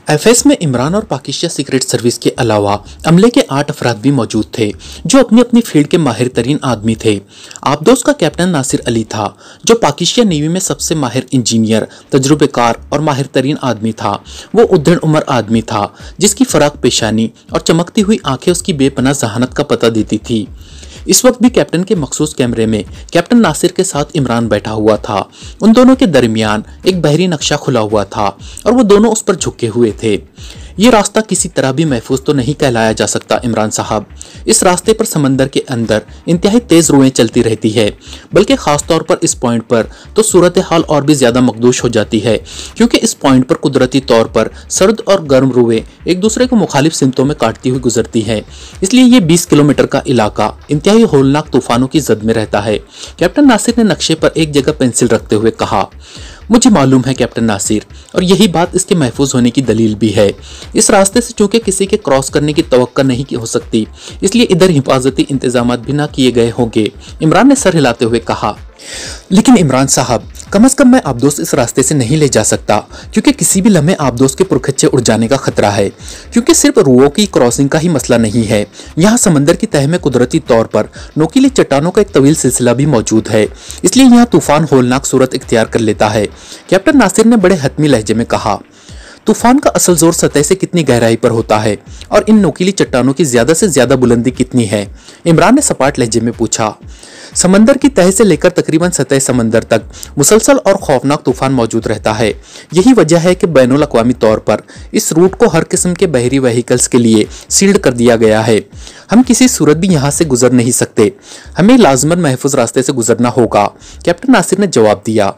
FS में इमरान और Pakistan secret service के अलावा अमले के 8 अफराद भी मौजूद थे जो अपनी अपनी फील्ड के माहिर तरीन आदमी थे। आबदोस का कैप्टन नासिर अली था जो पाकिस्तान नेवी में सबसे माहिर इंजीनियर, तजुर्बेकार और माहिर तरीन आदमी था। वो उद्धड़ उम्र आदमी था जिसकी फराक पेशानी और चमकती हुई आंखें उसकी बेपनाह जहानत का पता देती थी। इस वक्त भी कैप्टन के मखसूस कैमरे में कैप्टन नासिर के साथ इमरान बैठा हुआ था। उन दोनों के दरमियान एक बहरी नक्शा खुला हुआ था और वो दोनों उस पर झुके हुए थे। ये रास्ता किसी तरह भी महफूज तो नहीं कहलाया जा सकता इमरान साहब। इस रास्ते पर समंदर के अंदर इंतहाई तेज रुएं चलती रहती है, बल्कि खास तौर पर इस पॉइंट पर तो सूरत हाल और भी ज्यादा मखदूश हो जाती है, क्योंकि इस पॉइंट पर कुदरती तौर पर सर्द और गर्म रुएं एक दूसरे को मुखालिफ सिमतों में काटती हुई गुजरती है। इसलिए ये 20 किलोमीटर का इलाका इंतहाई होलनाक तूफानों की जद में रहता है। कैप्टन नासिर ने नक्शे पर एक जगह पेंसिल रखते हुए कहा, मुझे मालूम है कैप्टन नासिर, और यही बात इसके महफूज होने की दलील भी है। इस रास्ते से चूंकि किसी के क्रॉस करने की तवक्को नहीं हो सकती, इसलिए इधर हिफाजती इंतजाम भी ना किए गए होंगे। इमरान ने सर हिलाते हुए कहा, लेकिन इमरान साहब, कम से कम मैं आबदोस इस रास्ते से नहीं ले जा सकता, क्योंकि किसी भी लम्हे आबदोस के पुरखच्चे उड़ जाने का खतरा है। क्योंकि सिर्फ रुओं की क्रॉसिंग का ही मसला नहीं है, यहाँ समंदर की तह में कुदरती तौर पर नोकीली चट्टानों का एक तवील सिलसिला भी मौजूद है, इसलिए यहाँ तूफान होलनाक सूरत इख्तियार कर लेता है। कैप्टन नासिर ने बड़े हतमी लहजे में कहा, तूफान का असल जोर सतह से कितनी गहराई पर होता है और इन नोकीली चट्टानों की ज्यादा से ज्यादा बुलंदी कितनी है? इमरान ने सपाट लहजे में पूछा। समंदर की तह से लेकर तकरीबन सतह समंदर तक मुसलसल और खौफनाक तूफान मौजूद रहता है। यही वजह है कि बैनुल अक़वामी तौर पर इस रूट को हर किस्म के बहरी व्हीकल्स के लिए सील्ड कर दिया गया है। हम किसी सूरत भी यहाँ से गुजर नहीं सकते, हमें लाजमन महफूज रास्ते से गुजरना होगा। कैप्टन नासिर ने जवाब दिया,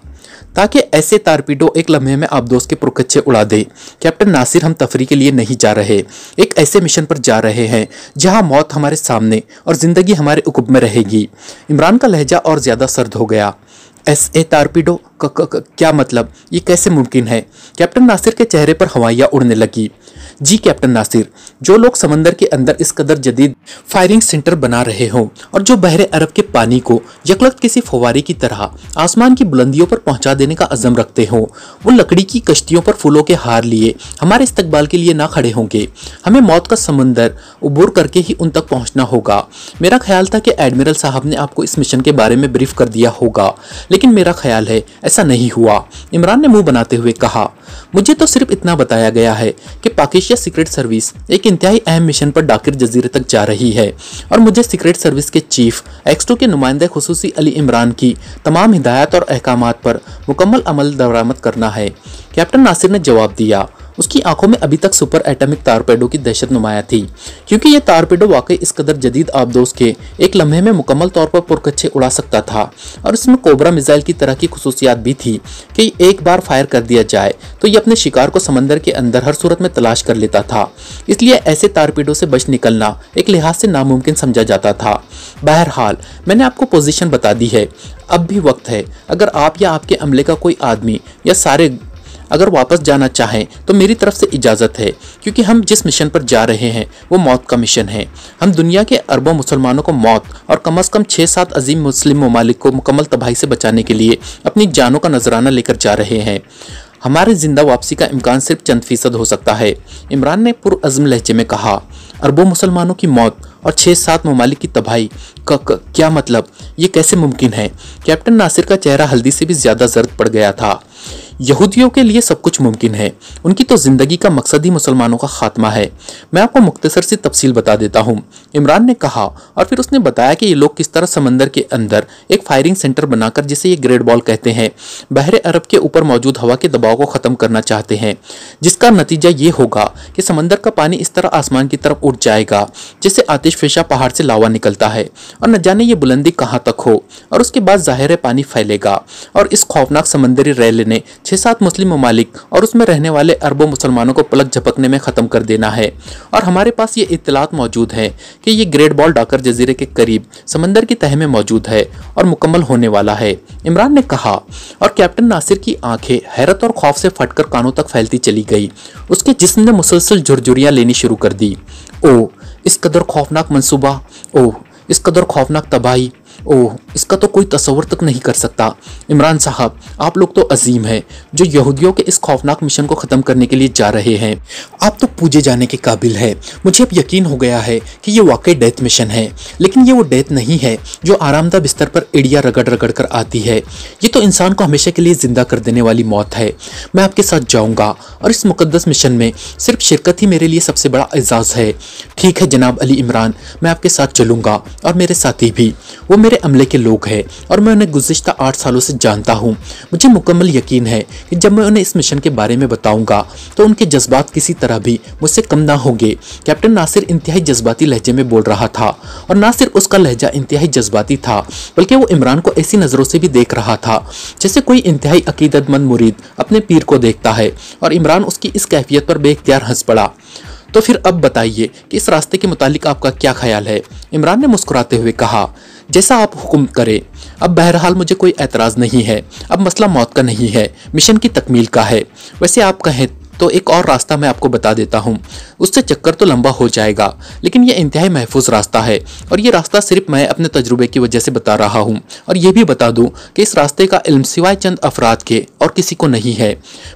ताकि ऐसे तारपीडो एक लम्हे में आबदोस के पुरखच्चे उड़ा दे। कैप्टन नासिर, हम तफरी के लिए नहीं जा रहे, एक ऐसे मिशन पर जा रहे हैं जहां मौत हमारे सामने और जिंदगी हमारे उकुब में रहेगी। इमरान का लहजा और ज्यादा सर्द हो गया। ऐसे तारपीडो क्या मतलब? ये कैसे मुमकिन है? कैप्टन नासिर के चेहरे पर हवाइयां उड़ने लगी। जी कैप्टन नासिर, जो लोग समंदर के अंदर इस कदर जदीद फायरिंग सेंटर बना रहे हों और जो बहरे अरब के पानी को यकलख्त किसी फवारी की तरह आसमान की बुलंदियों पर पहुंचा देने का अज़म रखते हों, वो लकड़ी की कश्तियों पर फूलों के हार लिए हमारे इस्तकबाल के लिए ना खड़े होंगे। हमें मौत का समंदर उबूर करके ही उन तक पहुंचना होगा। मेरा ख्याल था कि एडमिरल साहब ने आपको इस मिशन के बारे में ब्रीफ कर दिया होगा, लेकिन मेरा ख्याल है ऐसा नहीं हुआ। इमरान ने मुंह बनाते हुए कहा, मुझे तो सिर्फ इतना बताया गया है कि पाकिस्तान सीक्रेट सर्विस एक इंतहाई अहम मिशन पर डाकिर जजीरे तक जा रही है और मुझे सीक्रेट सर्विस के चीफ एक्सटो के नुमाइंदे खुसूसी अली इमरान की तमाम हिदायत और अहकामात पर मुकम्मल अमल दरामद करना है। कैप्टन नासिर ने जवाब दिया। उसकी आंखों में अभी तक सुपर एटॉमिक तारपेडो की दहशत नुमाया थी, क्योंकि यह तारपेडो वाकई इस कदर जदीद आबदोस के एक लम्हे में मुकम्मल तौर पर पुरकच्छे उड़ा सकता था, और इसमें कोबरा मिसाइल की तरह की खुसूसियात भी थी कि एक बार फायर कर दिया जाए तो यह अपने शिकार को समंदर के अंदर हर सूरत में तलाश कर लेता था। इसलिए ऐसे तारपेडो से बच निकलना एक लिहाज से नामुमकिन समझा जाता था। बहरहाल, मैंने आपको पोजीशन बता दी है, अब भी वक्त है। अगर आप या आपके अमले का कोई आदमी या सारे अगर वापस जाना चाहें तो मेरी तरफ से इजाज़त है, क्योंकि हम जिस मिशन पर जा रहे हैं वो मौत का मिशन है। हम दुनिया के अरबों मुसलमानों को मौत और कम से कम 6-7 अजीम मुस्लिम ममालिक को मुकम्मल तबाही से बचाने के लिए अपनी जानों का नजराना लेकर जा रहे हैं। हमारे जिंदा वापसी का इम्कान सिर्फ चंद फीसद हो सकता है। इमरान ने पुरअज़्म लहजे में कहा, अरबों मुसलमानों की मौत और 6-7 ममालिक की तबाही क्या मतलब? ये कैसे मुमकिन है? कैप्टन नासिर का चेहरा हल्दी से भी ज्यादा जर्द पड़ गया था। यहूदियों के लिए सब कुछ मुमकिन है, उनकी तो जिंदगी का मकसद ही मुसलमानों का खात्मा है। मैं आपको मुख्तसर सी तफसील बता देता हूँ, इमरान ने कहा, और फिर उसने बताया कि ये लोग किस तरह समंदर के अंदर एक फायरिंग सेंटर बनाकर, जिसे ये ग्रेट बॉल कहते हैं, बहरे अरब के ऊपर मौजूद हवा के दबाव को खत्म करना चाहते हैं, जिसका नतीजा ये होगा कि समंदर का पानी इस तरह आसमान की तरफ उठ जाएगा जैसे आतिशफेशा पहाड़ से लावा निकलता है, और न जाने ये बुलंदी कहाँ तक हो, और उसके बाद जाहिर है पानी फैलेगा और इस खौफनाक समंदरी रैले ने 6-7 मुस्लिम ममालिक और उसमें रहने वाले अरबों मुसलमानों को पलक झपकने में ख़त्म कर देना है। और हमारे पास ये इत्तलात मौजूद है कि ये ग्रेट बॉल डाकर जजीरे के करीब समंदर की तह में मौजूद है और मुकम्मल होने वाला है, इमरान ने कहा। और कैप्टन नासिर की आंखें हैरत और खौफ से फटकर कानों तक फैलती चली गई। उसके जिस्म ने मुसलसल झुरझुरियां लेनी शुरू कर दी। ओह, इस कदर खौफनाक मंसूबा, ओह, इस कदर खौफनाक तबाही। ओह, इसका तो कोई तसव्वुर तक नहीं कर सकता। इमरान साहब, आप लोग तो अजीम हैं जो यहूदियों के इस खौफनाक मिशन को ख़त्म करने के लिए जा रहे हैं। आप तो पूजे जाने के काबिल है। मुझे अब यकीन हो गया है कि ये वाकई डेथ मिशन है, लेकिन ये वो डेथ नहीं है जो आरामदा बिस्तर पर एड़ियाँ रगड़ रगड़ कर आती है। ये तो इंसान को हमेशा के लिए जिंदा कर देने वाली मौत है। मैं आपके साथ जाऊँगा और इस मुकद्दस मिशन में सिर्फ शिरकत ही मेरे लिए सबसे बड़ा एजाज़ है। ठीक है जनाब अली इमरान, मैं आपके साथ चलूँगा और मेरे साथी भी। वो मेरे अमले के लोग हैं और मैं उन्हें गुज़िश्ता 8 सालों से जानता हूँ। मुझे मुकम्मल यकीन है कि जब मैं उन्हें इस मिशन के बारे में बताऊँगा तो उनके जज्बात किसी तरह भी मुझसे कम ना होंगे। कैप्टन नासिर इंतहाई जज्बाती लहजे में बोल रहा था, और ना सिर्फ उसका लहजा इंतहाई जज्बाती था बल्कि वो इमरान को ऐसी नज़रों से भी देख रहा था जैसे कोई इंतहाई अकीदतमंद मुरीद अपने पीर को देखता है। और इमरान उसकी इस कैफियत पर बेख्तियार हंस पड़ा। तो फिर अब बताइए कि इस रास्ते के मुतालिक आपका क्या ख्याल है? इमरान ने मुस्कुराते हुए कहा, जैसा आप हुक्म करें। अब बहरहाल मुझे कोई एतराज़ नहीं है। अब मसला मौत का नहीं है, मिशन की तकमील का है। वैसे आप कहें तो एक और रास्ता मैं आपको बता देता हूँ। उससे चक्कर तो लंबा हो जाएगा, लेकिन यह इंतहाई महफूज रास्ता है, और ये रास्ता सिर्फ मैं अपने तजुर्बे की वजह से बता रहा हूँ। और ये भी बता दूँ कि इस रास्ते का इल्म सिवाय चंद अफराद के और किसी को नहीं है।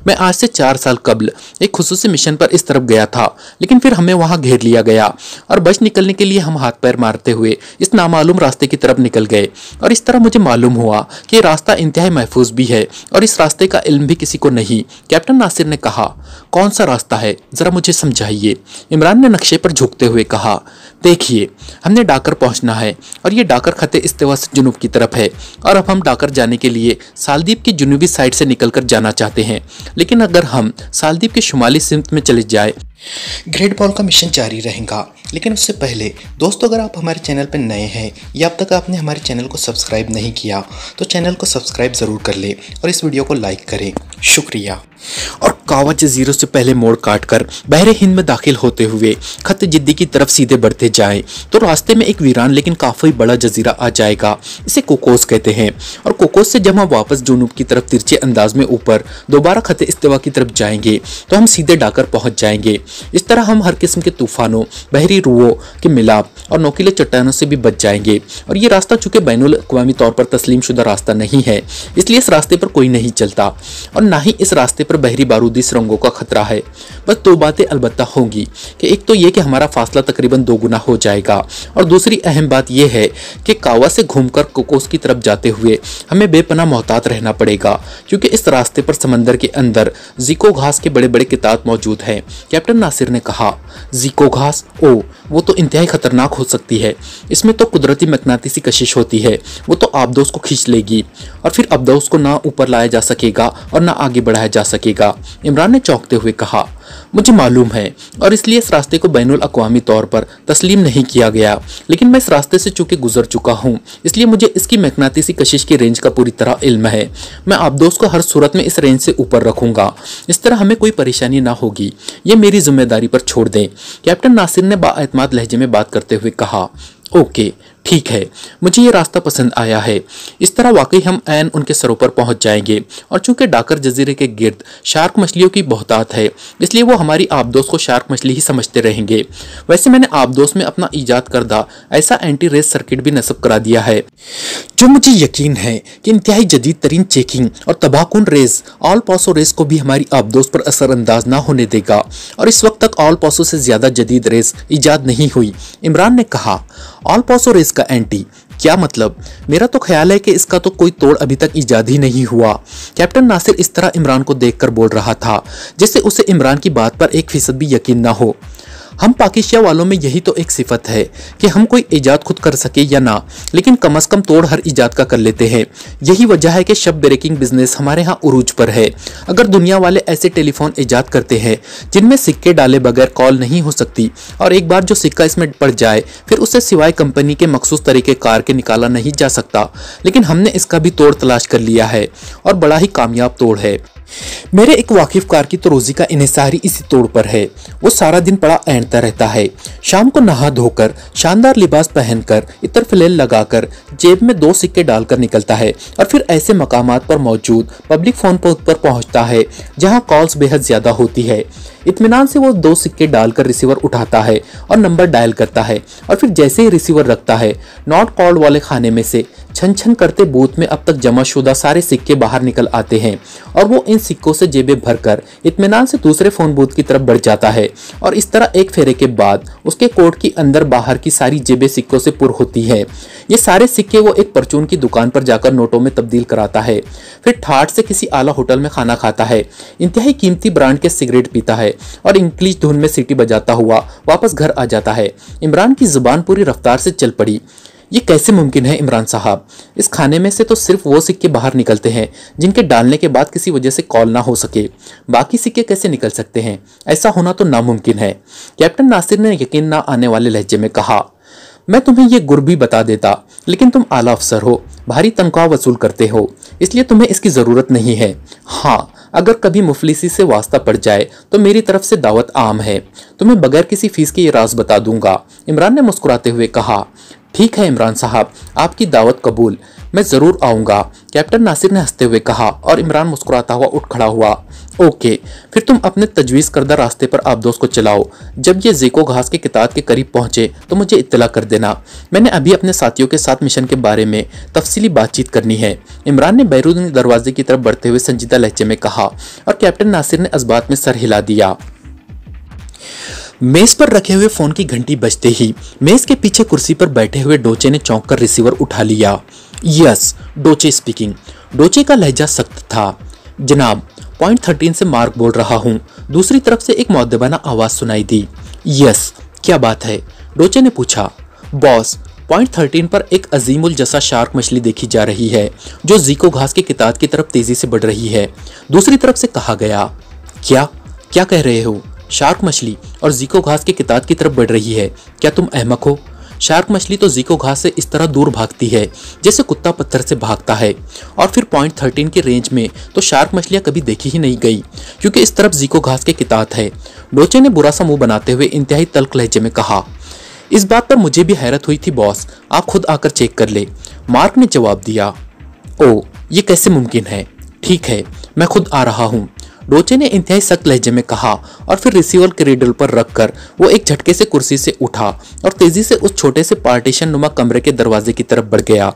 मैं आज से 4 साल कबल एक खुसूसी मिशन पर इस तरफ गया था, लेकिन फिर हमें वहाँ घेर लिया गया और बच निकलने के लिए हम हाथ पैर मारते हुए इस नामालूम रास्ते की तरफ निकल गए। और इस तरह मुझे मालूम हुआ कि रास्ता इंतहाई महफूज भी है और इस रास्ते का इल्म भी किसी को नहीं। कैप्टन नासिर ने कहा, कौन सा रास्ता है, जरा मुझे समझाइए। इमरान ने नक्शे पर झुकते हुए कहा, देखिए, हमने डाकर पहुंचना है और ये डाकर खते इस्तेवा से जुनूब की तरफ है, और अब हम डाकर जाने के लिए सालदीप की जुनूबी साइड से निकलकर जाना चाहते हैं। लेकिन अगर हम सालदीप के शुमाली सिमत में चले जाए, ग्रेट बॉल का मिशन जारी रहेगा। लेकिन उससे पहले दोस्तों, अगर आप हमारे चैनल पर नए हैं या अब तक आपने हमारे चैनल को सब्सक्राइब नहीं किया तो चैनल को सब्सक्राइब ज़रूर कर लें और इस वीडियो को लाइक करें। शुक्रिया। और कावा जजीरों से पहले मोड़ काटकर बहरे हिंद में दाखिल होते हुए खत जिद्दी की तरफ सीधे बढ़ते जाएं तो रास्ते में एक वीरान लेकिन काफ़ी बड़ा जजीरा आ जाएगा। इसे कोकोस कहते हैं। और कोकोस से जब हम वापस जुनूब की तरफ तिरछे अंदाज में ऊपर दोबारा खत इस्तेवा की तरफ जाएंगे तो हम सीधे डाकर पहुंच जाएंगे। इस तरह हम हर किस्म के तूफानों, बहरी रूहों के मिलाप और नोकीले चट्टानों से भी बच जाएंगे। और ये रास्ता चूंकि बैनुल अक़वामी तौर पर तस्लीम शुदा रास्ता नहीं है, इसलिए इस रास्ते पर कोई नहीं चलता और ना ही इस रास्ते पर बहरी बारूदी सुरंगों का खतरा है। बस 2 बातें अलबत्ता होंगी कि एक तो ये कि हमारा फासला तकरीबन 2 गुना हो जाएगा, और दूसरी अहम बात यह है कि कावा से घूमकर कोकोस की तरफ जाते हुए हमें बेपनाह मोहतात रहना पड़ेगा, क्योंकि इस रास्ते पर समंदर के अंदर जीको घास के बड़े बड़े किताब मौजूद हैं। कैप्टन नासिर ने कहा, जीको घास? ओ, वो तो इंतहाई खतरनाक हो सकती है। इसमें तो कुदरती मकनातीसी कशिश होती है। वो तो आबदोस को खींच लेगी और फिर आबदोस को ना ऊपर लाया जा सकेगा और ना आगे बढ़ाया जा सकेगा। इमरान ने चौंकते हुए कहा, मुझे मालूम है और इसलिए इस रास्ते को बैनुल अक़वामी तौर पर तस्लीम नहीं किया गया, लेकिन मैं इस रास्ते से चूंकि गुजर चुका हूँ, इसलिए मुझे इसकी मकनातीसी कशिश की रेंज का पूरी तरह इल्म है। मैं आबदोस को हर सूरत में इस रेंज से ऊपर रखूंगा। इस तरह हमें कोई परेशानी ना होगी। ये मेरी जिम्मेदारी पर छोड़ दें। कैप्टन नासिर ने बाएतमाद लहजे में बात करते हुए कहा, ओके, ठीक है, मुझे ये रास्ता पसंद आया है। इस तरह वाकई हम ऐन उनके सरों पर पहुंच जाएंगे, और चूंकि डाकर जजीरे के गिर्द शार्क मछलियों की बहुतात है, इसलिए वो हमारी आबदोस को शार्क मछली ही समझते रहेंगे। वैसे मैंने आबदोस में अपना ईजाद करदा ऐसा एंटी रेस सर्किट भी नस्ब करा दिया है, जो मुझे यकीन है कि इंतहाई जदीद तरीन चेकिंग और तबाहकुन रेस ऑल पासो रेस को भी हमारी आबदोस पर असरअंदाज ना होने देगा। और इस वक्त तक ऑल पासो से ज्यादा जदीद रेस ईजाद नहीं हुई। इमरान ने कहा, ऑल पासो रेस का एंटी? क्या मतलब? मेरा तो ख्याल है कि इसका तो कोई तोड़ अभी तक ईजाद ही नहीं हुआ। कैप्टन नासिर इस तरह इमरान को देखकर बोल रहा था जिससे उसे इमरान की बात पर 1% भी यकीन ना हो। हम पाकिस्तान वालों में यही तो एक सिफत है कि हम कोई ईजाद खुद कर सके या ना, लेकिन कम अज कम तोड़ हर ईजाद का कर लेते हैं। यही वजह है कि शब ब्रेकिंग बिजनेस हमारे यहाँ उरूज पर है। अगर दुनिया वाले ऐसे टेलीफोन ईजाद करते हैं जिनमें सिक्के डाले बगैर कॉल नहीं हो सकती, और एक बार जो सिक्का इसमें पड़ जाए फिर उसे सिवाय कंपनी के मखसूस तरीके कार के निकाला नहीं जा सकता, लेकिन हमने इसका भी तोड़ तलाश कर लिया है और बड़ा ही कामयाब तोड़ है। मेरे एक वाकिफकार की तो रोजी का इन्हिसार ही इसी तोड़ पर है। वो सारा दिन पड़ा ऐंठता रहता है। शाम को नहा धोकर शानदार लिबास पहनकर इतर फिलेल लगाकर जेब में 2 सिक्के डालकर निकलता है और फिर ऐसे मकामात पर मौजूद पब्लिक फोन पर पहुंचता है जहां कॉल्स बेहद ज्यादा होती है। इत्मीनान से वो 2 सिक्के डालकर रिसीवर उठाता है और नंबर डायल करता है और फिर जैसे ही रिसीवर रखता है, नॉट कॉल्ड वाले खाने में से छन छन करते बूथ में अब तक जमा शुदा सारे सिक्के बाहर निकल आते हैं और वो इन सिक्कों से जेबें भरकर इत्मीनान से दूसरे फोन बूथ की तरफ बढ़ जाता है और इस तरह एक फेरे के बाद उसके कोट की अंदर बाहर की सारी जेबें सिक्कों से पुर होती है। ये सारे सिक्के वो एक परचून की दुकान पर जाकर नोटों में तब्दील कराता है, फिर ठाठ से किसी आला होटल में खाना खाता है, इंतहाई कीमती ब्रांड के सिगरेट पीता है और इंग्लिश धुन में सीटी बजाता हुआ वापस घर आ जाता है। इमरान की जुबान पूरी रफ्तार से चल पड़ी। ये कैसे मुमकिन है इमरान साहब? इस खाने में से तो सिर्फ वो सिक्के बाहर निकलते हैं जिनके डालने के बाद किसी वजह से कॉल ना हो सके। बाकी सिक्के कैसे निकल सकते हैं? ऐसा होना तो नामुमकिन है। कैप्टन नासिर ने यकीन ना आने वाले लहजे में कहा, मैं तुम्हें ये गुर भी बता देता, लेकिन तुम आला अफसर हो, भारी तनख्वाह वसूल करते हो, इसलिए तुम्हें इसकी जरूरत नहीं है। हाँ, अगर कभी मुफलिसी से वास्ता पड़ जाए तो मेरी तरफ से दावत आम है, तुम्हें बगैर किसी फीस के ये राज बता दूंगा। इमरान ने मुस्कुराते हुए कहा, ठीक है इमरान साहब, आपकी दावत कबूल, मैं जरूर आऊंगा। कैप्टन नासिर ने हंसते हुए कहा और इमरान मुस्कुराता हुआ उठ खड़ा हुआ। ओके, फिर तुम अपने तजवीज़ करदा रास्ते पर आबदोस को चलाओ। जब ये ज़ीको घास के किताब के करीब पहुंचे तो मुझे इत्तला कर देना। मैंने अभी अपने साथियों के साथ मिशन के बारे में तफसीली बातचीत करनी है। इमरान ने बैरूनी दरवाजे की तरफ बढ़ते हुए संजीदा लहजे में कहा और कैप्टन नासिर ने इस बात में सर हिला दिया। मेज पर रखे हुए फोन की घंटी बजते ही मेज के पीछे कुर्सी पर बैठे हुए डोचे ने चौंक कर रिसीवर उठा लिया। Yes, डोचे speaking. डोचे का लहजा सख्त था। जनाब, पॉइंट 13 से मार्क बोल रहा हूँ। दूसरी तरफ से एक मुअद्दबाना आवाज सुनाई दी। यस, क्या बात है? डोचे ने पूछा। बॉस, पॉइंट 13 पर एक अजीमुल जसा शार्क मछली देखी जा रही है जो ज़ीको घास के किताब की तरफ तेजी से बढ़ रही है। दूसरी तरफ से कहा गया। क्या क्या कह रहे हो? शार्क मछली और ज़ीको घास के किताब की तरफ बढ़ रही है? क्या तुम अहमक हो? शार्क मछली तो ज़ीको घास से इस तरह दूर भागती है जैसे कुत्ता पत्थर से भागता है, और फिर पॉइंट 13 के रेंज में तो शार्क मछलियां कभी देखी ही नहीं गई क्योंकि इस तरफ ज़ीको घास के किताब है। डोचे ने बुरा सा मुंह बनाते हुए इंतहाई तल्ख लहजे में कहा। इस बात पर मुझे भी हैरत हुई थी बॉस, आप खुद आकर चेक कर ले। मार्क ने जवाब दिया। ओ, ये कैसे मुमकिन है? ठीक है, मैं खुद आ रहा हूँ, डोचे ने इंतहाई सख्त लहजे में कहा और फिर रिसीवर क्रेडल पर रखकर वो एक झटके से कुर्सी से उठा और तेजी से उस छोटे से पार्टीशन नुमा कमरे के दरवाजे की तरफ बढ़ गया।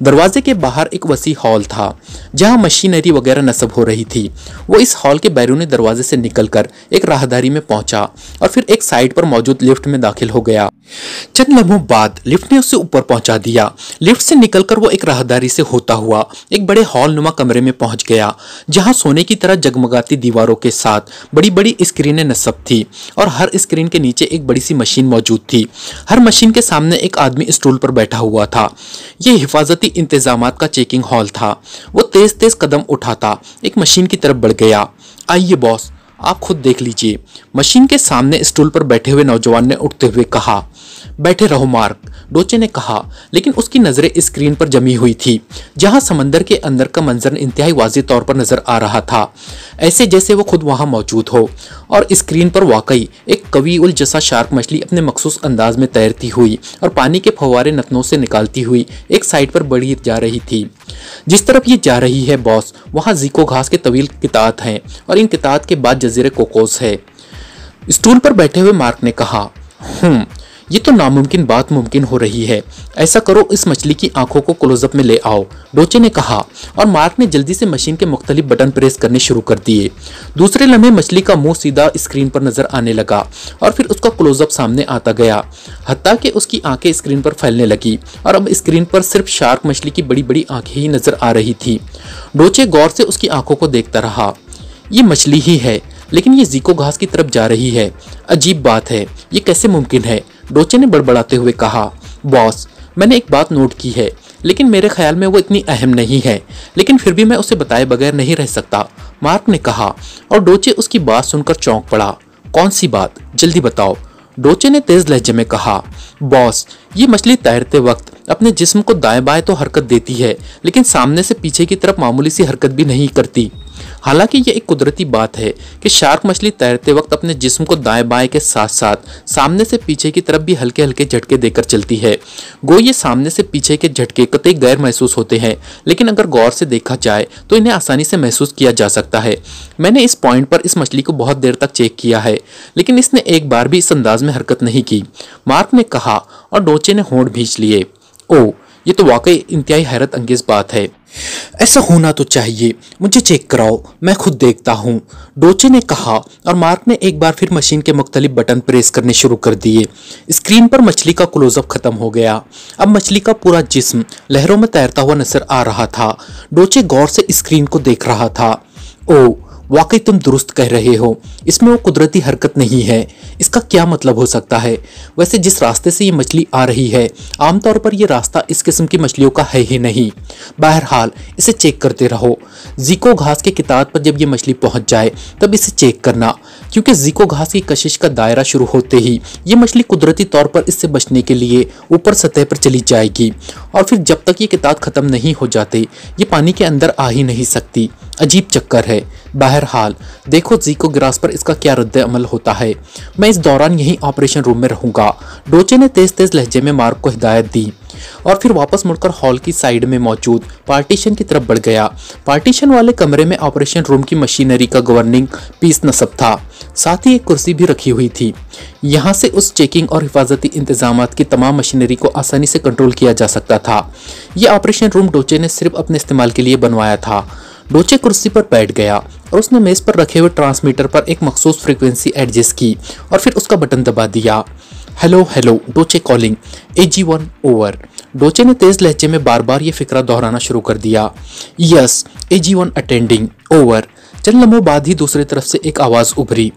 दरवाजे के बाहर एक वसी हॉल था जहां मशीनरी वगैरह नस्ब हो रही थी। वो इस हॉल के बैरूनी दरवाजे से निकलकर एक राहदारी में पहुंचा और फिर एक साइड पर मौजूद लिफ्ट में दाखिल हो गया। चंद लम्हों बाद लिफ्ट ने उसे ऊपर पहुंचा दिया। लिफ्ट से निकलकर वो एक राहदारी से होता हुआ एक बड़े हॉल नुमा कमरे में पहुंच गया जहां सोने की तरह जगमगाती दीवारों के साथ बड़ी बड़ी स्क्रीनें नस्ब थी और हर स्क्रीन के नीचे एक बड़ी सी मशीन मौजूद थी। हर मशीन के सामने एक आदमी स्टूल पर बैठा हुआ था। यह हिफाजती इंतजामात का चेकिंग हॉल था। वो तेज तेज कदम उठाता एक मशीन की तरफ बढ़ गया। आइए बॉस, आप खुद देख लीजिए, मशीन के सामने स्टूल पर बैठे हुए नौजवान ने उठते हुए कहा। बैठे रहो मार्क, डोचे ने कहा, लेकिन उसकी नजरें स्क्रीन पर जमी हुई थी जहां समंदर के अंदर का मंजर इंतहाई वाज़ेह तौर पर नजर आ रहा था, ऐसे जैसे वो खुद वहां मौजूद हो। और स्क्रीन पर वाकई एक कवी उल जसा शार्क मछली अपने मखसूस अंदाज में तैरती हुई और पानी के फव्वारे नतनों से निकालती हुई एक साइड पर बढ़ी जा रही थी। जिस तरफ ये जा रही है बॉस, वहां ज़ीको घास के तवील कितात हैं और इन कितात के बाद जजीरे कोकोस है। स्टूल पर बैठे हुए मार्क ने कहा। ये तो नामुमकिन बात मुमकिन हो रही है। ऐसा करो, इस मछली की आंखों को क्लोजअप में ले आओ, डोचे ने कहा और मार्क ने जल्दी से मशीन के मुख्तलिफ बटन प्रेस करने शुरू कर दिए। दूसरे लम्हे मछली का मुंह सीधा स्क्रीन पर नजर आने लगा और फिर उसका क्लोजअप सामने आता गया, हत्ता कि उसकी आंखें स्क्रीन पर फैलने लगी और अब स्क्रीन पर सिर्फ शार्क मछली की बड़ी बड़ी आंखें ही नजर आ रही थी। डोचे गौर से उसकी आंखों को देखता रहा। ये मछली ही है, लेकिन ये ज़ीको घास की तरफ जा रही है। अजीब बात है, ये कैसे मुमकिन है? डोचे ने बड़बड़ाते हुए कहा। बॉस, मैंने एक बात नोट की है, लेकिन मेरे ख्याल में वो इतनी अहम नहीं है, लेकिन फिर भी मैं उसे बताए बगैर नहीं रह सकता, मार्क ने कहा और डोचे उसकी बात सुनकर चौंक पड़ा। कौन सी बात? जल्दी बताओ, डोचे ने तेज लहजे में कहा। बॉस, ये मछली तैरते वक्त अपने जिस्म को दाएं बाएं तो हरकत देती है, लेकिन सामने से पीछे की तरफ मामूली सी हरकत भी नहीं करती। हालांकि ये एक कुदरती बात है कि शार्क मछली तैरते वक्त अपने जिस्म को दाएं बाएं के साथ साथ सामने से पीछे की तरफ भी हल्के हल्के झटके देकर चलती है। गो ये सामने से पीछे के झटके कतई गैर महसूस होते हैं, लेकिन अगर गौर से देखा जाए तो इन्हें आसानी से महसूस किया जा सकता है। मैंने इस पॉइंट पर इस मछली को बहुत देर तक चेक किया है, लेकिन इसने एक बार भी इस अंदाज में हरकत नहीं की, मार्क ने कहा और डोचे ने होंठ भींच लिए। ओह, ये तो वाकई इंतहाई हैरत अंगेज बात है। ऐसा होना तो चाहिए, मुझे चेक कराओ, मैं खुद देखता हूँ, डोचे ने कहा और मार्क ने एक बार फिर मशीन के मुख्तलिफ बटन प्रेस करने शुरू कर दिए। स्क्रीन पर मछली का क्लोजअप खत्म हो गया। अब मछली का पूरा जिस्म लहरों में तैरता हुआ नजर आ रहा था। डोचे गौर से स्क्रीन को देख रहा था। ओह, वाकई तुम दुरुस्त कह रहे हो, इसमें वो कुदरती हरकत नहीं है। इसका क्या मतलब हो सकता है? वैसे जिस रास्ते से ये मछली आ रही है, आमतौर पर यह रास्ता इस किस्म की मछलियों का है ही नहीं। बहरहाल इसे चेक करते रहो। जीको घास के किताब पर जब ये मछली पहुंच जाए तब इसे चेक करना, क्योंकि जीको घास की कशिश का दायरा शुरू होते ही ये मछली कुदरती तौर पर इससे बचने के लिए ऊपर सतह पर चली जाएगी, और फिर जब तक ये किताब खत्म नहीं हो जाते ये पानी के अंदर आ ही नहीं सकती। अजीब चक्कर है। बहरहाल देखो जीको ग्रास पर इसका क्या रद्द अमल होता है। मैं इस दौरान यहीं ऑपरेशन रूम में रहूंगा। डोचे ने तेज तेज लहजे में मार्क को हिदायत दी और फिर वापस मुड़कर हॉल की साइड में मौजूद पार्टीशन की तरफ बढ़ गया। पार्टीशन वाले कमरे में ऑपरेशन रूम की मशीनरी का गवर्निंग पीस नस्ब था, साथ ही एक कुर्सी भी रखी हुई थी। यहाँ से उस चेकिंग और हिफाजती इंतजामात की तमाम मशीनरी को आसानी से कंट्रोल किया जा सकता था। यह ऑपरेशन रूम डोचे ने सिर्फ अपने इस्तेमाल के लिए बनवाया था। डोचे कुर्सी पर बैठ गया और उसने मेज पर रखे हुए ट्रांसमीटर पर एक मखसूस फ्रीक्वेंसी एडजस्ट की और फिर उसका बटन दबा दिया। हेलो हेलो, डोचे कॉलिंग, AG1 ओवर। डोचे ने तेज लहजे में बार बार ये फिक्रा दोहराना शुरू कर दिया। Yes, AG1 attending, over. चंद लम्हों बाद ही दूसरी तरफ से एक आवाज उभरी।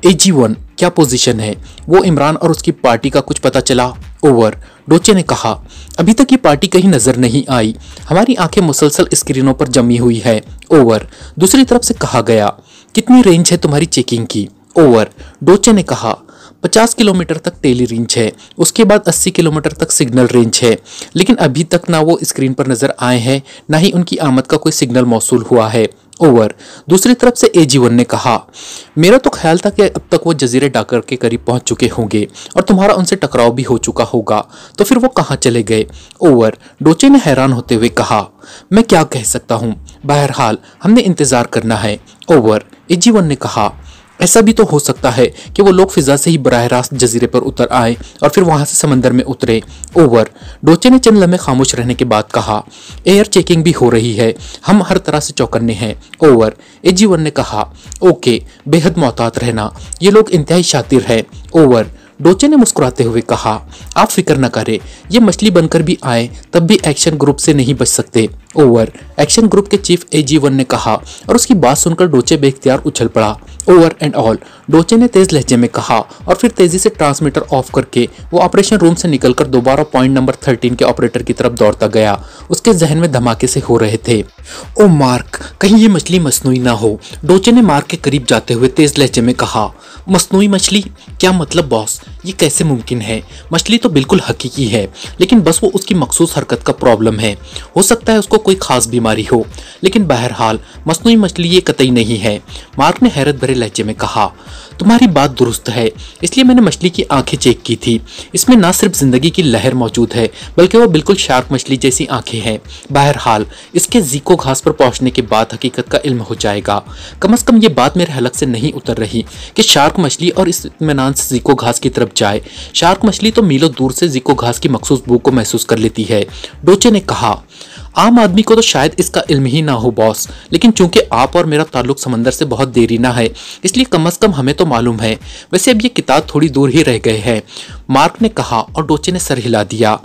AG1 क्या पोजीशन है? वो इमरान और उसकी पार्टी का कुछ पता चला? ओवर। डोचे ने कहा, अभी तक ये पार्टी कहीं नजर नहीं आई, हमारी आंखें मुसलसल स्क्रीनों पर जमी हुई है। ओवर। दूसरी तरफ से कहा गया, कितनी रेंज है तुम्हारी चेकिंग की? ओवर। डोचे ने कहा, 50 किलोमीटर तक टेली रेंज है, उसके बाद 80 किलोमीटर तक सिग्नल रेंज है, लेकिन अभी तक ना वो स्क्रीन पर नजर आए हैं, ना ही उनकी आमद का कोई सिग्नल मौसूल हुआ है। ओवर। दूसरी तरफ से AG1 ने कहा, मेरा तो ख्याल था कि अब तक वो जजीरे डाकर के करीब पहुंच चुके होंगे और तुम्हारा उनसे टकराव भी हो चुका होगा, तो फिर वो कहाँ चले गए? ओवर। डोचे ने हैरान होते हुए कहा, मैं क्या कह सकता हूँ, बहरहाल हमने इंतजार करना है। ओवर। AG1 ने कहा, ऐसा भी तो हो सकता है कि वो लोग फिजा से ही बराह रास्त जजीरे पर उतर आए और फिर वहां से समंदर में उतरे। ओवर। डोचे ने चंद लम्हे खामोश रहने के बाद कहा, एयर चेकिंग भी हो रही है, हम हर तरह से चौकन्ने हैं। ओवर। AG1 ने कहा, ओके, बेहद मोहतात रहना, ये लोग इंतहाई शातिर है। ओवर। डोचे ने मुस्कुराते हुए कहा, आप फिक्र न करें, ये मछली बनकर भी आए तब भी एक्शन ग्रुप से नहीं बच सकते। ओवर। एक्शन ग्रुप के चीफ AG1 ने कहा और उसकी बात सुनकर डोचे बेख्तियार उछल पड़ा। ओवर एंड ऑल, डोचे ने तेज लहजे में कहा और फिर तेजी से ट्रांसमीटर ऑफ करके वो ऑपरेशन रूम से निकलकर दोबारा पॉइंट नंबर 13 के ऑपरेटर की तरफ दौड़ता गया। उसके जहन में धमाके से हो रहे थे। ओ मार्क, कहीं ये मछली मसनूई ना हो, डोचे ने मार्क के करीब जाते हुए तेज लहजे में कहा। मसनूई मछली? क्या मतलब बॉस, ये कैसे मुमकिन है? मछली तो बिल्कुल हकीकी है, लेकिन बस वो उसकी मखसूस हरकत का प्रॉब्लम है। हो सकता है उसको कोई खास बीमारी हो, लेकिन बहरहाल मसनूई मछली ये कतई नहीं है। मार्क ने हैरत भरे लहजे में कहा, तुम्हारी बात दुरुस्त है, इसलिए मैंने मछली की आंखें चेक की थी। इसमें ना सिर्फ जिंदगी की लहर मौजूद है, बल्कि वो बिल्कुल शार्क मछली जैसी आंखें हैं। बहरहाल इसके जीको घास पर पहुंचने के बाद हकीकत का इल्म हो जाएगा। कम से कम ये बात मेरे हलक से नहीं उतर रही कि शार्क मछली और इस इत्मीनान से जीको घास की तरफ जाए। शार्क मछली तो मीलों दूर से जीको घास की मखसूस बू को महसूस कर लेती है। डोचे ने कहा, आम आदमी को तो शायद इसका इल्म ही ना हो बॉस, लेकिन चूंकि आप और मेरा ताल्लुक समंदर से बहुत देरी ना है, इसलिए कम से कम हमें तो मालूम है। वैसे अब ये किताब थोड़ी दूर ही रह गए हैं, मार्क ने कहा और डोचे ने सर हिला दिया।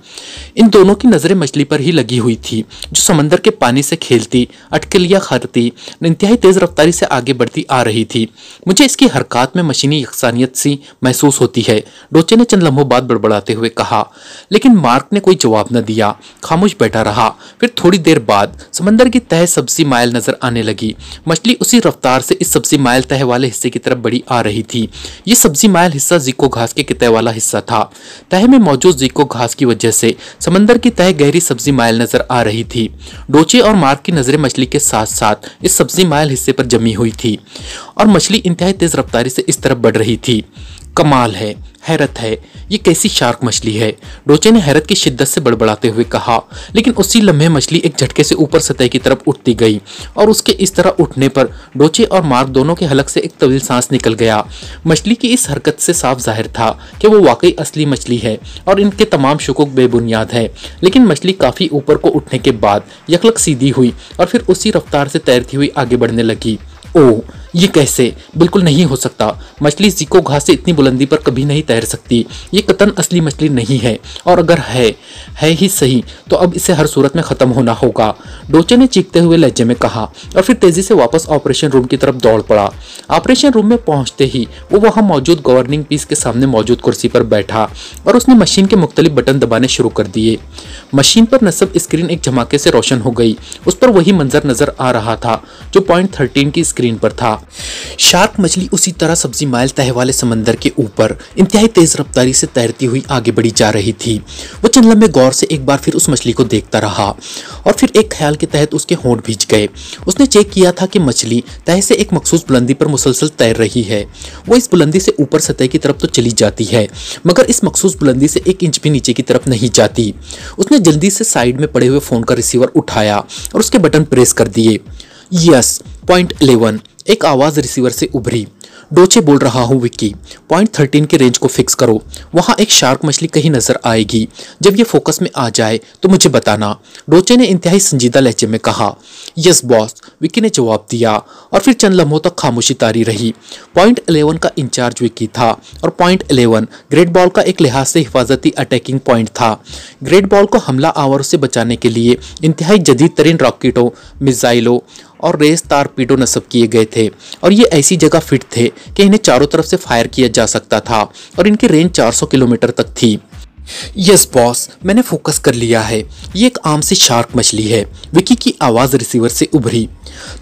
इन दोनों की नजरें मछली पर ही लगी हुई थी, जो समंदर के पानी से खेलती, अटकलियां खरती, इंतहाई तेज रफ्तारी से आगे बढ़ती आ रही थी। मुझे इसकी हरकत में मशीनी यकसानियत सी महसूस होती है, डोचे ने चंद लम्हों बाद बड़बड़ाते हुए कहा। लेकिन मार्क ने कोई जवाब न दिया, खामोश बैठा रहा। फिर थोड़ी देर बाद समंदर की तह सब्जी माइल नजर आने लगी। मछली उसी रफ्तार से इस सब्जी माइल तह वाले हिस्से की तरफ बढ़ी आ रही थी। ये सब्जी माइल हिस्सा जीको घास के कितने वाला हिस्सा था। था। तह में मौजूद ज़ीको घास की वजह से समंदर की तह गहरी सब्जी माइल नजर आ रही थी। डोचे और मार्क की नजरें मछली के साथ साथ इस सब्जी माइल हिस्से पर जमी हुई थी और मछली इंतहाई तेज रफ्तारी से इस तरफ बढ़ रही थी। कमाल है, हैरत है, ये कैसी शार्क मछली है, डोचे ने हैरत की शिद्दत से बड़बड़ाते हुए कहा। लेकिन उसी लम्हे मछली एक झटके से ऊपर सतह की तरफ उठती गई और उसके इस तरह उठने पर डोचे और मार्क दोनों के हलक से एक तवील सांस निकल गया। मछली की इस हरकत से साफ जाहिर था कि वो वाकई असली मछली है और इनके तमाम शुकूक बेबुनियाद है। लेकिन मछली काफी ऊपर को उठने के बाद यकलक सीधी हुई और फिर उसी रफ्तार से तैरती हुई आगे बढ़ने लगी। ओह, ये कैसे? बिल्कुल नहीं हो सकता। मछली ज़ीको घास से इतनी बुलंदी पर कभी नहीं तैर सकती। ये कतन असली मछली नहीं है, और अगर है ही सही तो अब इसे हर सूरत में ख़त्म होना होगा, डोचे ने चीखते हुए लहजे में कहा और फिर तेजी से वापस ऑपरेशन रूम की तरफ दौड़ पड़ा। ऑपरेशन रूम में पहुंचते ही वो वहां मौजूद गवर्निंग पीस के सामने मौजूद कुर्सी पर बैठा और उसने मशीन के मुख्तलिफ बटन दबाने शुरू कर दिए। मशीन पर नस्ब स्क्रीन एक झमाके से रोशन हो गई। उस पर वही मंजर नजर आ रहा था जो पॉइंट 13 की स्क्रीन पर था। शार्क मछली उसी तरह सब्जी माइल तह वाले समंदर के ऊपर इंतहाई तेज रफ्तारी से तैरती हुई आगे बढ़ी जा रही थी। वो चंद लम्हे गौर से एक बार फिर उस मछली को देखता रहा और फिर एक ख्याल के तहत उसके होंठ भींच गए। उसने चेक किया था कि मछली तह से एक मखसूस बुलंदी पर मुसलसल तैर रही है। वो इस बुलंदी से ऊपर सतह की तरफ तो चली जाती है, मगर इस मखसूस बुलंदी से 1 इंच भी नीचे की तरफ नहीं जाती। उसने जल्दी से साइड में पड़े हुए फोन का रिसीवर उठाया और उसके बटन प्रेस कर दिए। यस, पॉइंट 11, एक आवाज रिसीवर से उभरी। डोचे बोल रहा हूँ विक्की, पॉइंट 13 के रेंज को फिक्स करो। वहाँ एक शार्क मछली कहीं नजर आएगी। जब ये फोकस में आ जाए तो मुझे बताना, डोचे ने इंतहाई संजीदा लहजे में कहा। यस बॉस, विक्की ने जवाब दिया और फिर चंद लम्हों तक खामोशी तारी रही। पॉइंट 11 का इंचार्ज विक्की था और पॉइंट 11 ग्रेट बॉल का एक लिहाज से हिफाजती अटैकिंग पॉइंट था। ग्रेट बॉल को हमला आवर से बचाने के लिए इंतहाई जदीद तरीन रॉकेटों, मिसाइलों और रेस टारपीडो नस्ब किए गए थे और ये ऐसी जगह फिट थे कि इन्हें चारों तरफ से फायर किया जा सकता था और इनकी रेंज 400 किलोमीटर तक थी। यस बॉस, मैंने फोकस कर लिया है। ये एक आम सी शार्क मछली है, विकी की आवाज रिसीवर से उभरी।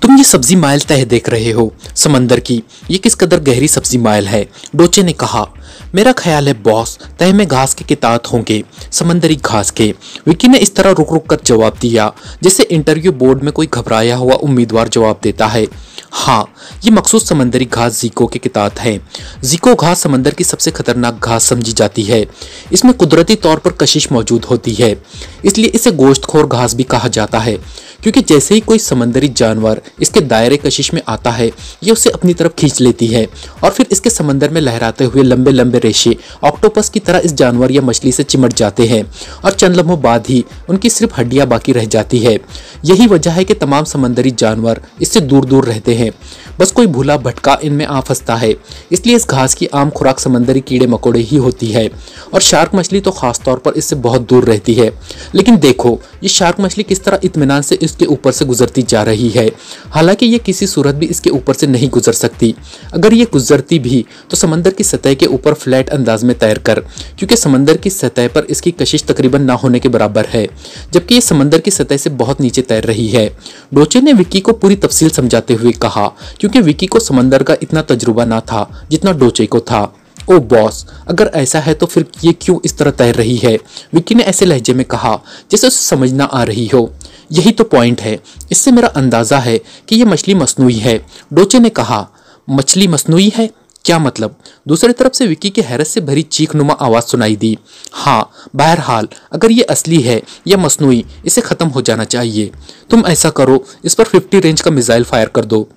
तुम ये सब्जी माइल तह देख रहे हो समंदर की, ये किस कदर गहरी सब्जी माइल है, डोचे ने कहा। मेरा ख्याल है बॉस, तह में घास के कितात होंगे, समंदरी घास के, विकी ने इस तरह रुक रुक कर जवाब दिया जैसे इंटरव्यू बोर्ड में कोई घबराया हुआ उम्मीदवार जवाब देता है। हाँ, ये मखसूस समंदरी घास ज़ीको के कितात है। ज़ीको घास समंदर की सबसे खतरनाक घास समझी जाती है। इसमें कुदरती तौर पर कशिश मौजूद होती है, इसलिए इसे गोश्तखोर घास भी कहा जाता है, क्योंकि जैसे ही कोई समंदरी जानवर इसके दायरे कशिश में आता है, ये उसे अपनी तरफ खींच लेती है और फिर इसके समंदर में लहराते हुए लंबे लंबे रेशे ऑक्टोपस की तरह इस जानवर या मछली से चिमट जाते हैं और चंद लम्हों बाद ही उनकी सिर्फ हड्डियां बाकी रह जाती है। यही वजह है कि तमाम समंदरी जानवर इससे दूर दूर रहते हैं, बस कोई भूला भटका इनमें आ फंसता है। इसलिए इस घास की आम खुराक समंदरी कीड़े मकोड़े ही होती है और शार्क मछली तो खास तौर पर इससे बहुत दूर रहती है। लेकिन देखो, ये शार्क मछली किस तरह इत्मीनान से इसके ऊपर से गुजरती जा रही है। हालांकि ये किसी सूरत भी इसके ऊपर से नहीं गुजर सकती। अगर ये गुजरती भी तो समंदर की सतह के ऊपर फ्लैट अंदाज में तैर कर, क्योंकि समंदर की सतह पर इसकी कशिश तकरीबन ना होने के बराबर है, जबकि ये समंदर की सतह से बहुत नीचे तैर रही है। डोचे ने विक्की को पूरी तफसील समझाते हुए कहा, क्योंकि विक्की को समंदर का इतना तजुर्बा ना था जितना डोचे को था। ओ बॉस, अगर ऐसा है तो फिर ये क्यों इस तरह तैर रही है, विक्की ने ऐसे लहजे में कहा जैसे उसे समझ ना आ रही हो। यही तो पॉइंट है, इससे मेरा अंदाजा है कि ये मछली मसनूई है, डोचे ने कहा। मछली मसनूई है? क्या मतलब? दूसरी तरफ से विक्की की हैरत से भरी चीखनुमा आवाज सुनाई दी। हाँ, बहरहाल अगर ये असली है या मसनूई, इसे खत्म हो जाना चाहिए। तुम ऐसा करो, इस पर 50 रेंज का मिसाइल फायर कर दो,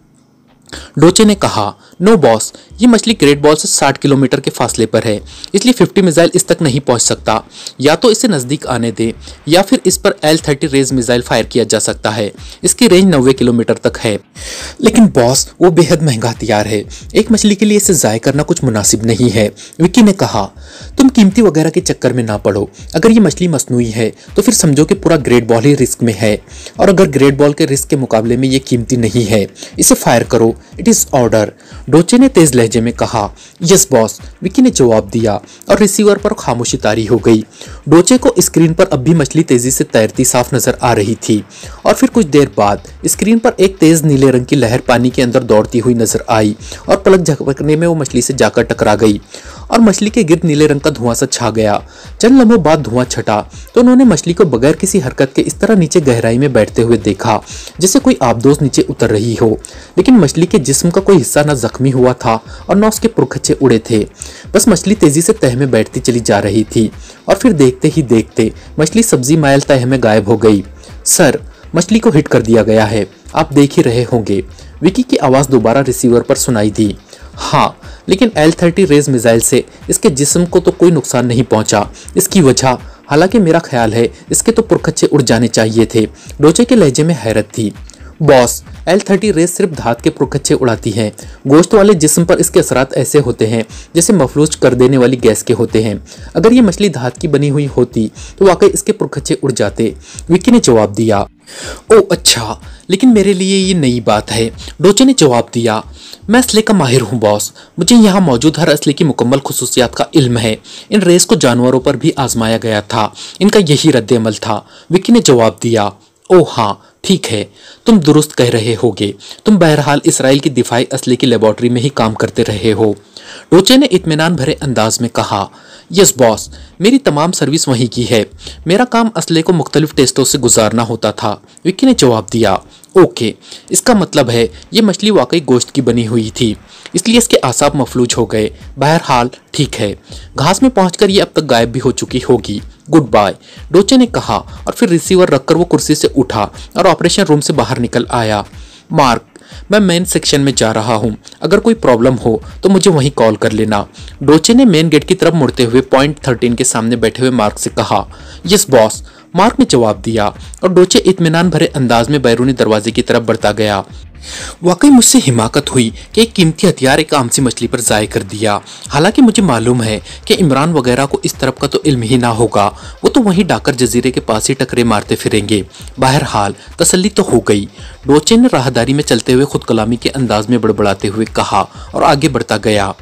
डोचे ने कहा। नो बॉस, ये मछली ग्रेट बॉल से 60 किलोमीटर के फासले पर है, इसलिए 50 मिसाइल इस तक नहीं पहुंच सकता। या तो इसे नजदीक आने दे या फिर इस पर L-30 रेज मिसाइल फायर किया जा सकता है। इसकी रेंज 90 किलोमीटर तक है। लेकिन बॉस, वो बेहद महंगा हथियार है, एक मछली के लिए इसे जाय करना कुछ मुनासिब नहीं है, विक्की ने कहा। तुम कीमती वगैरह के चक्कर में ना पड़ो। अगर ये मछली मसनूई है तो फिर समझो कि पूरा ग्रेट बॉल ही रिस्क में है, और अगर ग्रेट बॉल के रिस्क के मुकाबले में ये कीमती नहीं है, इसे फायर करो, इट इज ऑर्डर, डोचे ने तेज लहजे में कहा। यस बॉस, विक्की ने जवाब दिया और रिसीवर पर खामोशी तारी हो गई। डोचे को स्क्रीन पर अब भी मछली तेजी से तैरती साफ नजर आ रही थी और फिर कुछ देर बाद स्क्रीन पर एक तेज नीले रंग की लहर पानी के अंदर दौड़ती हुई नजर आई और पलक झपकने में वो मछली से जाकर टकरा गई और मछली के गिर्द नीले रंग का धुआं सा छा गया। चंद लम्हों बाद धुआं छटा तो उन्होंने मछली को बगैर किसी हरकत के इस तरह नीचे गहराई में बैठते हुए देखा जैसे कोई आबदोस नीचे उतर रही हो, लेकिन मछली के जिस्म का कोई हिस्सा न जख्मी हुआ था और न उसके पुरखच्चे उड़े थे। बस मछली तेजी से तह में बैठती चली जा रही थी और फिर देखते ही देखते मछली सब्जी मायल तह में गायब हो गई। सर, मछली को हिट कर दिया गया है, आप देख ही रहे होंगे। विकी की आवाज दोबारा रिसीवर पर सुनाई दी। हाँ, लेकिन L-30 रेज मिसाइल से इसके जिस्म को तो कोई नुकसान नहीं पहुंचा। इसकी वजह, हालांकि मेरा ख्याल है इसके तो पुरखच्चे उड़ जाने चाहिए थे। डोचे के लहजे में हैरत थी। बॉस, L-30 रेज सिर्फ धात के पुरखच्चे उड़ाती है। गोश्त वाले जिस्म पर इसके असरात ऐसे होते हैं जैसे मफलूज कर देने वाली गैस के होते हैं। अगर ये मछली धात की बनी हुई होती तो वाकई इसके पुरखच्चे उड़ जाते, विक्की ने जवाब दिया। ओ अच्छा, लेकिन मेरे लिए ये नई बात है, डोचे ने जवाब दिया। मैं असले का माहिर हूँ बॉस, मुझे यहाँ मौजूद हर असले की मुकम्मल खुसूसियात का इल्म है। इन रेस को जानवरों पर भी आजमाया गया था, इनका यही रद्द-ए-अमल था, विक्की ने जवाब दिया। ओह हाँ, ठीक है, तुम दुरुस्त कह रहे होगे। तुम बहरहाल इसराइल की दिफाई असले की लेबोरेटरी में ही काम करते रहे हो। डोचे ने इत्मीनान भरे अंदाज में कहा। यस बॉस, मेरी तमाम सर्विस वहीं की है। मेरा काम असले को मुख्तलिफ टेस्टों से गुजारना होता था, विक्की ने जवाब दिया। ओके, इसका मतलब है ये मछली वाकई गोश्त की बनी हुई थी, इसलिए इसके आसाब मफलूज हो गए। बहरहाल ठीक है, घास में पहुंचकर ये अब तक गायब भी हो चुकी होगी। गुड बाय, डोचे ने कहा और फिर रिसीवर रखकर वो कुर्सी से उठा और ऑपरेशन रूम से बाहर निकल आया। मार्क, मैं मेन सेक्शन में जा रहा हूँ, अगर कोई प्रॉब्लम हो तो मुझे वहीं कॉल कर लेना। डोचे ने मेन गेट की तरफ मुड़ते हुए पॉइंट 13 के सामने बैठे हुए मार्क से कहा। यस बॉस, मार्क ने जवाब दिया और डोचे इत्मीनान भरे अंदाज में बैरूनी दरवाजे की तरफ बढ़ता गया। वाकई मुझसे हिमाकत हुई कि एक कीमती हथियार एक आम सी मछली पर जाय कर दिया। हालांकि मुझे मालूम है कि इमरान वगैरह को इस तरफ का तो इल्म ही ना होगा, वो तो वहीं डाकर जजीरे के पास ही टकरे मारते फिरेंगे। बहरहाल तसल्ली तो हो गई, डोचे ने राहदारी में चलते हुए खुद कलामी के अंदाज में बड़बड़ाते हुए कहा और आगे बढ़ता गया।